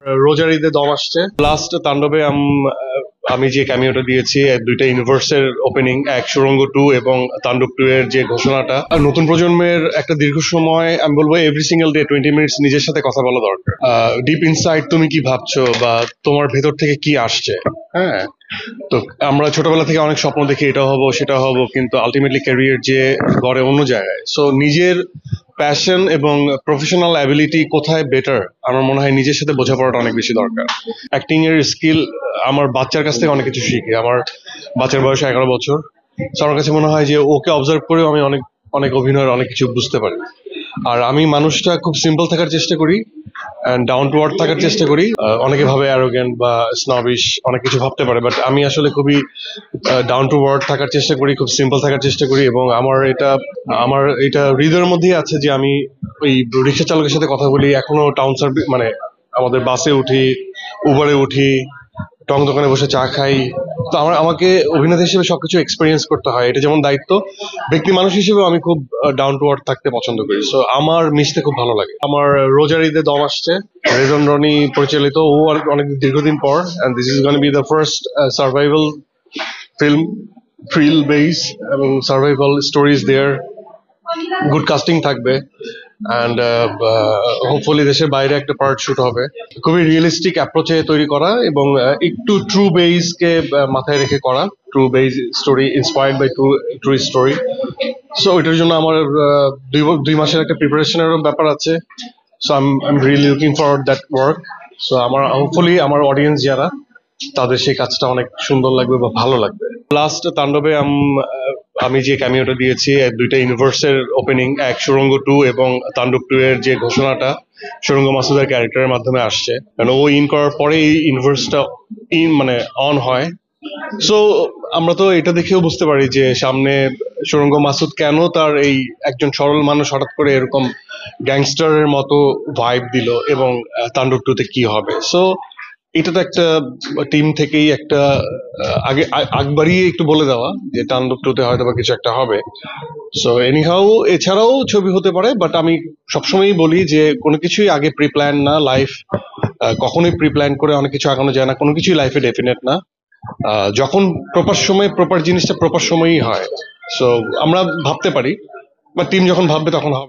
রোজার ঈদে দম আসছে। লাস্ট তাণ্ডবে আমি যে ক্যামিওটা দিয়েছি দুইটা ইউনিভার্সের ওপেনিং, এক সুড়ঙ্গ 2 এবং তাণ্ডব 2 এর যে ঘোষণাটা, নতুন প্রজন্মের একটা দীর্ঘ সময় আমি বলবো এভরি সিঙ্গেল ডে 20 মিনিটস নিজের সাথে কথা বলা দরকার। ডিপ ইনসাইড তুমি কি ভাবছো বা তোমার ভেতর থেকে কি আসছে। হ্যাঁ, তো আমরা ছোটবেলা থেকে অনেক স্বপ্ন দেখি, এটা হবো সেটা হবো, কিন্তু আলটিমেটলি ক্যারিয়ার যে গড়ে অন্য জায়গায়। সো নিজের প্যাশন এবং প্রফেশনাল অ্যাবিলিটি কোথায় বেটার, আমার মনে হয় নিজের সাথে বোঝাপড়াটা অনেক বেশি দরকার। অ্যাক্টিং এর স্কিল আমার বাচ্চার কাছ থেকে অনেক কিছু শিখি। আমার বাচ্চার বয়স 11 বছর। তো আমার কাছে মনে হয় যে ওকে অবজার্ভ করেও আমি অনেক অনেক অভিনয়ের অনেক কিছু বুঝতে পারি। আর আমি মানুষটা খুব সিম্পল থাকার চেষ্টা করি, ডাউন টু আর্থ থাকার চেষ্টা করি। অনেকে ভাবে অ্যারোগেন্ট বা স্নবিশ, অনেক কিছু ভাবতে পারে, বাট আমি আসলে খুবই ডাউন টু আর্থ থাকার চেষ্টা করি, খুব সিম্পল থাকার চেষ্টা করি। এবং আমার এটা হৃদয়ের মধ্যেই আছে যে আমি ওই রিক্সা চালকের সাথে কথা বলি, এখনো টাউন সার্ভিস মানে আমাদের বাসে উঠি, উবারে উঠি, টং দোকানে বসে চা খাই। তো আমাকে অভিনেতা হিসেবে সবকিছু এক্সপিরিয়েন্স করতে হয়, এটা যেমন দায়িত্ব, ব্যক্তি মানুষ হিসেবে আমি খুব ডাউন টু আর্থ থাকতে পছন্দ করি। সো আমার মিশতে খুব ভালো লাগে। আমার রোজার ঈদে দম আসছে, রেজন রনি পরিচালিত, ও অনেক দীর্ঘদিন পর, and this is gonna be the first survival film, thrill based এবং survival stories there, good casting থাকবে, অ্যান্ড হোপফুলি দেশের বাইরে একটা পার্ট শুট হবে। খুবই রিয়েলিস্টিক অ্যাপ্রোচে তৈরি করা এবং একটু ট্রু বেসকে মাথায় রেখে করা, true based story inspired by true story. So এটার জন্য আমার 2 মাসের একটা প্রিপারেশনেরও ব্যাপার আছে। So I am really looking for that work. So আমার হোপফুলি আমার অডিয়েন্স যারা, তাদের সেই কাজটা অনেক সুন্দর লাগবে বা ভালো লাগবে। লাস্ট তাণ্ডবে আমি যে ক্যামিওটা দিয়েছি দুইটা ইউনিভার্সের ওপেনিং, এক সুড়ঙ্গ 2 এবং তাণ্ডব 2 এর যে ঘোষণাটা সুড়ঙ্গ মাসুদের ক্যারেক্টারের মাধ্যমে আসছে, কারণ ও ইন করার পরে এই ইউনিভার্সটা মানে অন হয়। সো আমরা তো এটা দেখেও বুঝতে পারি যে সামনে সুড়ঙ্গ মাসুদ কেন তার এই একজন সরল মানুষ হঠাৎ করে এরকম গ্যাংস্টারের মতো ভাইব দিল, এবং তাণ্ডব 2 তে কি হবে। সো এটা তো একটা টিম থেকেই একটা আগে আগ বাড়িয়ে একটু বলে দেওয়া যে তাণ্ডব 2 তে হয়তো বা কিছু একটা হবে। সো এনিহাউ, এছাড়াও ছবি হতে পারে, বাট আমি সবসময়ই বলি যে কোনো কিছুই আগে প্রি প্ল্যান না। লাইফ কখনোই প্রি প্ল্যান করে অনেক কিছু আগানো যায় না, কোনো কিছুই লাইফে ডেফিনেট না। যখন প্রপার সময় প্রপার জিনিসটা প্রপার সময়ই হয়। সো আমরা ভাবতে পারি, বা টিম যখন ভাববে তখন হবে।